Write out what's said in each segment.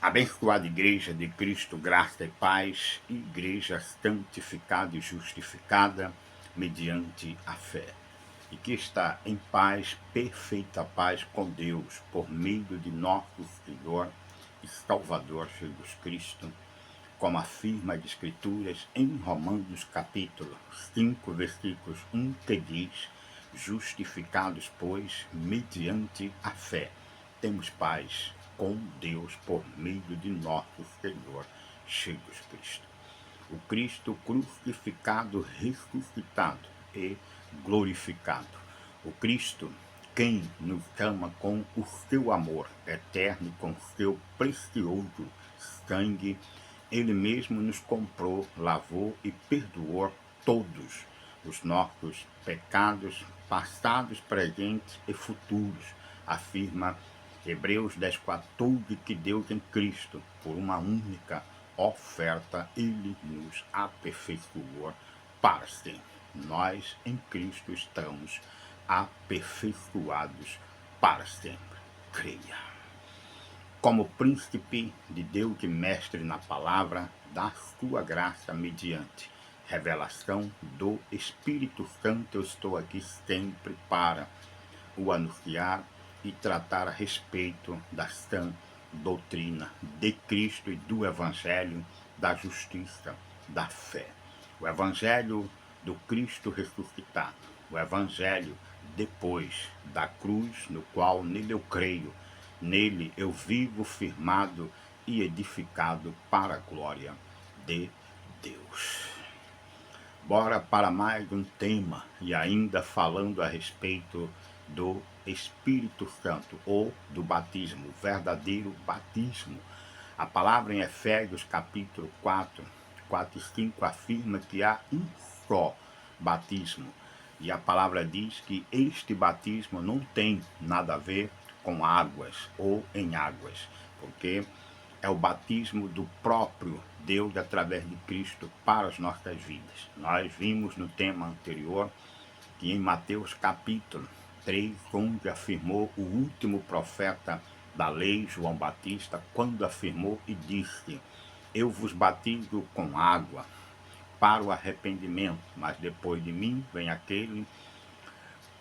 Abençoada Igreja de Cristo, graça e paz, Igreja santificada e justificada mediante a fé, e que está em paz, perfeita paz com Deus, por meio de nosso Senhor e Salvador Jesus Cristo, como afirma as Escrituras em Romanos capítulo 5, versículos 1, que diz: justificados, pois, mediante a fé, temos paz com Deus por meio de nosso Senhor Jesus Cristo. O Cristo crucificado, ressuscitado e glorificado. O Cristo, quem nos ama com o seu amor eterno, com o seu precioso sangue, ele mesmo nos comprou, lavou e perdoou todos os nossos pecados, passados, presentes e futuros, afirma Hebreus 10,14, que Deus em Cristo, por uma única oferta, ele nos aperfeiçoou para sempre. Nós em Cristo estamos aperfeiçoados para sempre. Creia. Como príncipe de Deus e mestre na palavra, da sua graça mediante revelação do Espírito Santo, eu estou aqui sempre para o anunciar e tratar a respeito da sã doutrina de Cristo e do Evangelho, da justiça, da fé. O Evangelho do Cristo ressuscitado, o Evangelho depois da cruz, no qual nele eu creio, nele eu vivo firmado e edificado para a glória de Deus. Bora para mais um tema, e ainda falando a respeito do Espírito Santo, ou do batismo, o verdadeiro batismo. A palavra em Efésios capítulo 4 e 5 afirma que há um só batismo. E a palavra diz que este batismo não tem nada a ver com águas ou em águas, porque é o batismo do próprio Deus através de Cristo para as nossas vidas. Nós vimos no tema anterior que em Mateus capítulo 3, onde afirmou o último profeta da lei, João Batista, quando afirmou e disse: eu vos batizo com água para o arrependimento, mas depois de mim vem aquele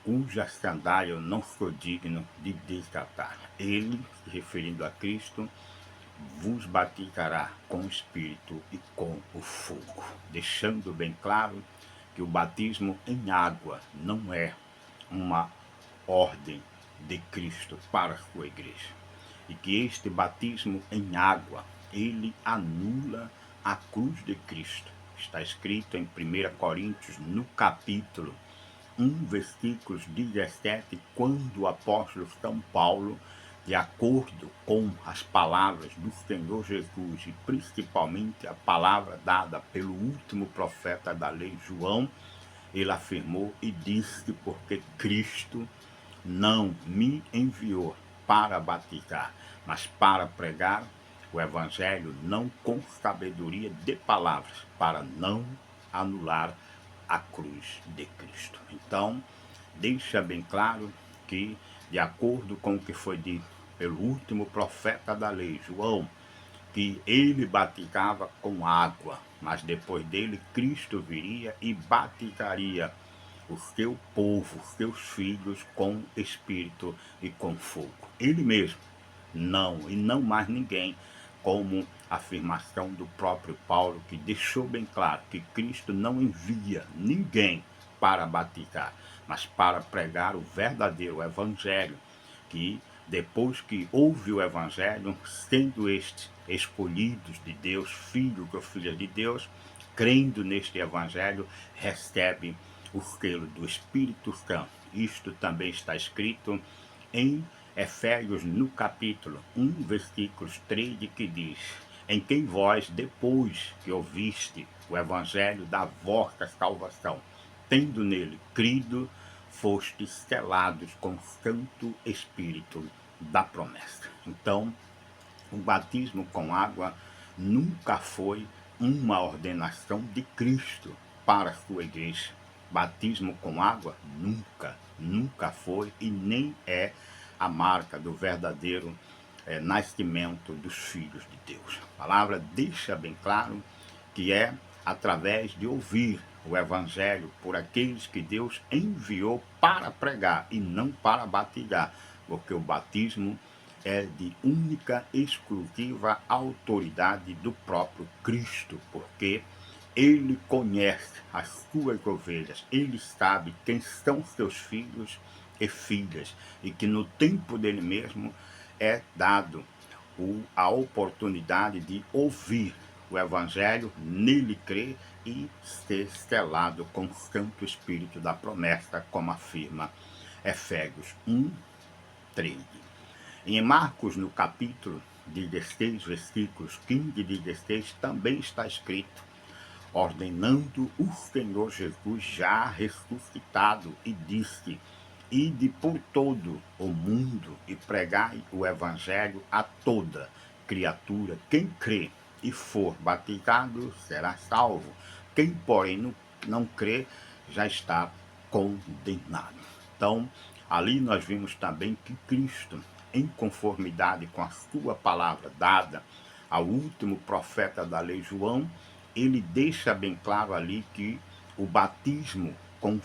cuja sandália eu não sou digno de desatar. Ele, se referindo a Cristo, vos batizará com o Espírito e com o fogo, deixando bem claro que o batismo em água não é uma ordem de Cristo para a sua igreja, e que este batismo em água, ele anula a cruz de Cristo. Está escrito em 1 Coríntios, no capítulo 1, versículos 17, quando o apóstolo São Paulo, de acordo com as palavras do Senhor Jesus, e principalmente a palavra dada pelo último profeta da lei, João, ele afirmou e disse: porque Cristo não me enviou para batizar, mas para pregar o Evangelho, não com sabedoria de palavras, para não anular a cruz de Cristo. Então, deixa bem claro que, de acordo com o que foi dito pelo último profeta da lei, João, que ele batizava com água, mas depois dele Cristo viria e batizaria o seu povo, os seus filhos, com espírito e com fogo. Ele mesmo, não, e não mais ninguém, como afirmação do próprio Paulo, que deixou bem claro que Cristo não envia ninguém para batizar, mas para pregar o verdadeiro evangelho, que depois que ouve o evangelho, sendo estes escolhidos de Deus, filhos ou filhas de Deus, crendo neste evangelho, recebe o selo do Espírito Santo. Isto também está escrito em Efésios, no capítulo 1, versículos 13, que diz: em quem vós, depois que ouviste o evangelho da vossa salvação, tendo nele crido, fostes selados com o Santo Espírito da promessa. Então, o batismo com água nunca foi uma ordenação de Cristo para a sua igreja. Batismo com água nunca foi e nem é a marca do verdadeiro nascimento dos filhos de Deus. A palavra deixa bem claro que é através de ouvir o Evangelho por aqueles que Deus enviou para pregar e não para batizar, porque o batismo é de única, exclusiva autoridade do próprio Cristo, porque ele conhece as suas ovelhas, ele sabe quem são seus filhos e filhas, e que no tempo dele mesmo é dado a oportunidade de ouvir o Evangelho, nele crer e ser selado com o Santo Espírito da promessa, como afirma Efésios 1:13. Em Marcos, no capítulo 16, versículos 15 e 16, também está escrito: ordenando o Senhor Jesus já ressuscitado, e disse: ide por todo o mundo e pregai o Evangelho a toda criatura. Quem crê e for batizado será salvo. Quem, porém, não crê já está condenado. Então, ali nós vimos também que Cristo, em conformidade com a sua palavra dada ao último profeta da lei, João, ele deixa bem claro ali que o batismo com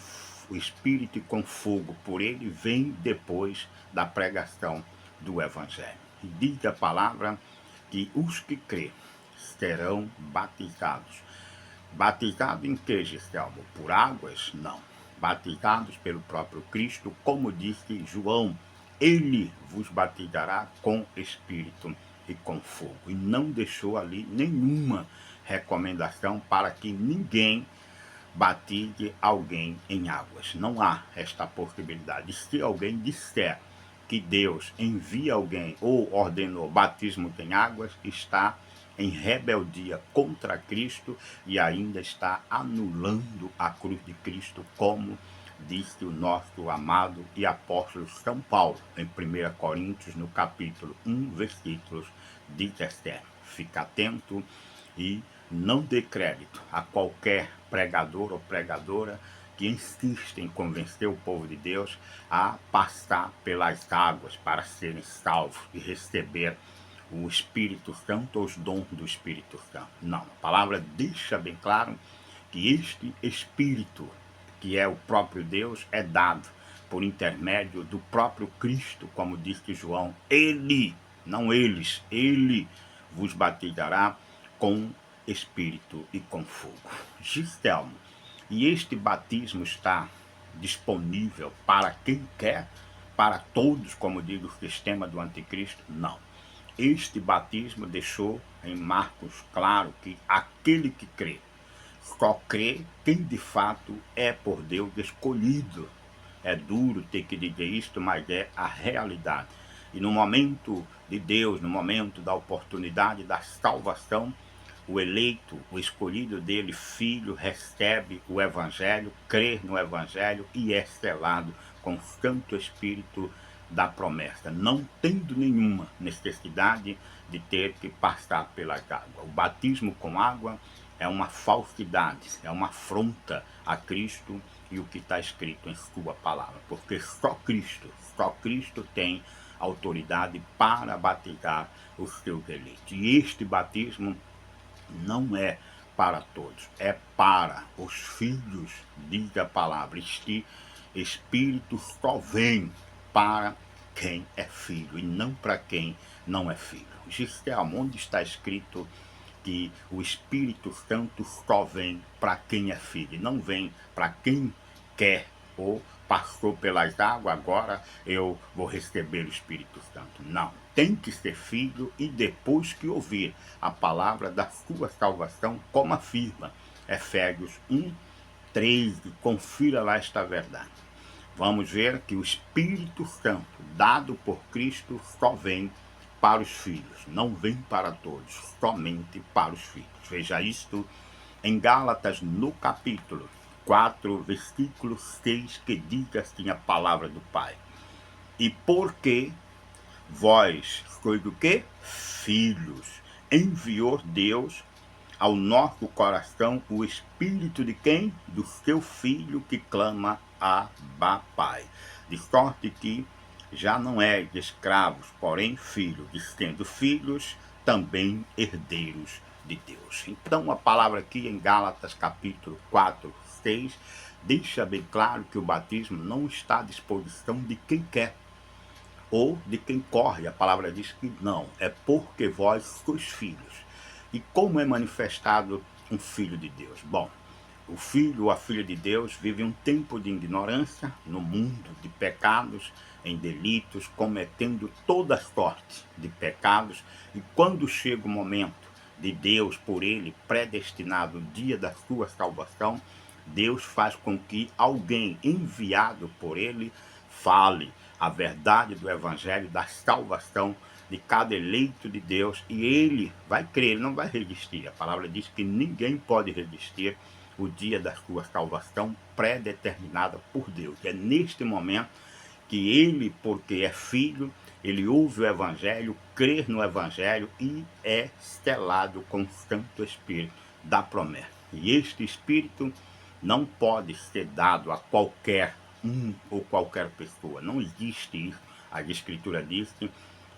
o Espírito e com fogo por ele vem depois da pregação do Evangelho. E diz a palavra que os que crêem serão batizados. Batizados em que, Gistelmo? Por águas? Não. Batizados pelo próprio Cristo, como disse João, ele vos batizará com Espírito e com fogo. E não deixou ali nenhuma recomendação para que ninguém batize alguém em águas. Não há esta possibilidade. Se alguém disser que Deus envia alguém ou ordenou batismo em águas, está em rebeldia contra Cristo e ainda está anulando a cruz de Cristo, como disse o nosso amado e apóstolo São Paulo, em 1 Coríntios, no capítulo 1, versículos 17. Fica atento e não dê crédito a qualquer pregador ou pregadora que insiste em convencer o povo de Deus a passar pelas águas para serem salvos e receber o Espírito Santo ou os dons do Espírito Santo. Não, a palavra deixa bem claro que este Espírito, que é o próprio Deus, é dado por intermédio do próprio Cristo, como disse João. Ele, não eles, ele vos batizará com Espírito e com fogo. Gistelmo, e este batismo está disponível para quem quer, para todos, como diz o sistema do anticristo? Não. Este batismo deixou em Marcos claro que aquele que crê, só crê quem de fato é por Deus escolhido. É duro ter que dizer isto, mas é a realidade. E no momento de Deus, no momento da oportunidade da salvação, o eleito, o escolhido dele, filho, recebe o Evangelho, crê no Evangelho e é selado com o Santo Espírito da promessa, não tendo nenhuma necessidade de ter que passar pelas águas. O batismo com água é uma falsidade, é uma afronta a Cristo e o que está escrito em sua palavra, porque só Cristo tem autoridade para batizar os seus eleitos. E este batismo não é para todos, é para os filhos, diz a palavra. Este Espírito só vem para quem é filho e não para quem não é filho. Gistelmo, onde está escrito que o Espírito Santo só vem para quem é filho, não vem para quem quer ou passou pelas águas, agora eu vou receber o Espírito Santo? Não, tem que ser filho e depois que ouvir a palavra da sua salvação, como afirma Efésios 1:13, confira lá esta verdade. Vamos ver que o Espírito Santo, dado por Cristo, só vem para os filhos, não vem para todos, somente para os filhos. Veja isto em Gálatas, no capítulo 4, versículo 6, que diz assim a palavra do Pai: e porque vós sois o quê? Filhos, enviou Deus ao nosso coração o Espírito de quem? Do seu Filho, que clama Abba, Pai. De sorte que já não é de escravos, porém filhos, e sendo filhos, também herdeiros de Deus. Então a palavra aqui em Gálatas capítulo 4, 6, deixa bem claro que o batismo não está à disposição de quem quer, ou de quem corre. A palavra diz que não, é porque vós sois filhos. E como é manifestado um filho de Deus? Bom, o filho ou a filha de Deus vive um tempo de ignorância no mundo de pecados, em delitos, cometendo toda sorte de pecados, e quando chega o momento de Deus, por ele, predestinado o dia da sua salvação, Deus faz com que alguém enviado por ele fale a verdade do evangelho, da salvação de cada eleito de Deus, e ele vai crer, ele não vai resistir. A palavra diz que ninguém pode resistir o dia da sua salvação pré-determinada por Deus. É neste momento que ele, porque é filho, ele ouve o evangelho, crê no evangelho e é selado com o Santo Espírito da promessa. E este Espírito não pode ser dado a qualquer um ou qualquer pessoa. Não existe isso. A Escritura diz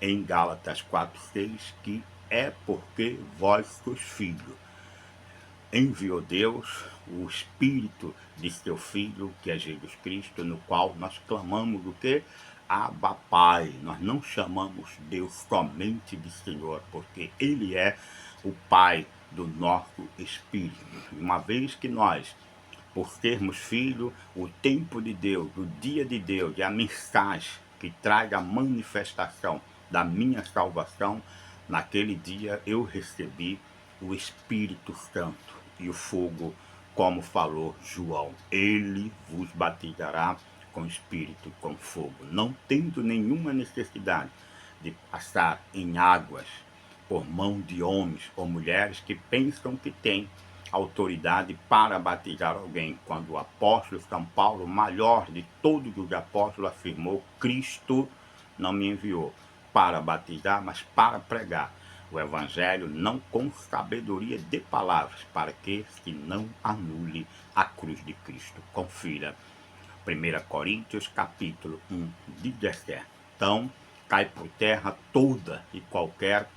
em Gálatas 4:6 que é porque vós sois filhos. Enviou Deus o Espírito de seu Filho, que é Jesus Cristo, no qual nós clamamos o quê? Abba Pai. Nós não chamamos Deus somente de Senhor, porque Ele é o Pai do nosso Espírito. Uma vez que nós, por sermos filhos, o tempo de Deus, o dia de Deus, e a mensagem que traga a manifestação da minha salvação, naquele dia eu recebi o Espírito Santo e o fogo, como falou João. Ele vos batizará com Espírito e com fogo, não tendo nenhuma necessidade de passar em águas por mão de homens ou mulheres que pensam que têm autoridade para batizar alguém, quando o apóstolo São Paulo, o maior de todos os apóstolos, afirmou: Cristo não me enviou para batizar, mas para pregar o evangelho, não com sabedoria de palavras, para que se não anule a cruz de Cristo. Confira 1 Coríntios capítulo 1, 17. Então, cai por terra toda e qualquer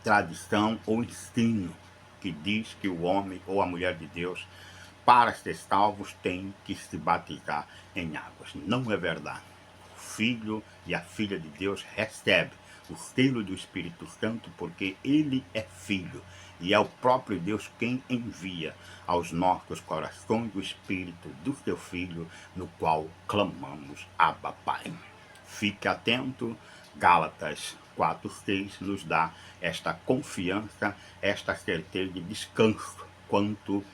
tradição ou ensino que diz que o homem ou a mulher de Deus, para ser salvos, tem que se batizar em águas. Não é verdade. O filho e a filha de Deus recebe o selo do Espírito Santo porque ele é filho e é o próprio Deus quem envia aos nossos corações o Espírito do seu Filho, no qual clamamos Abba Pai. Fique atento, Gálatas 4:6 nos dá esta confiança, esta certeza de descanso quanto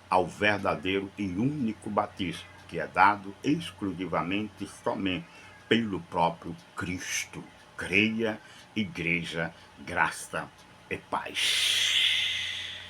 ao verdadeiro e único batismo, que é dado exclusivamente somente pelo próprio Cristo. Creia, igreja, graça e paz.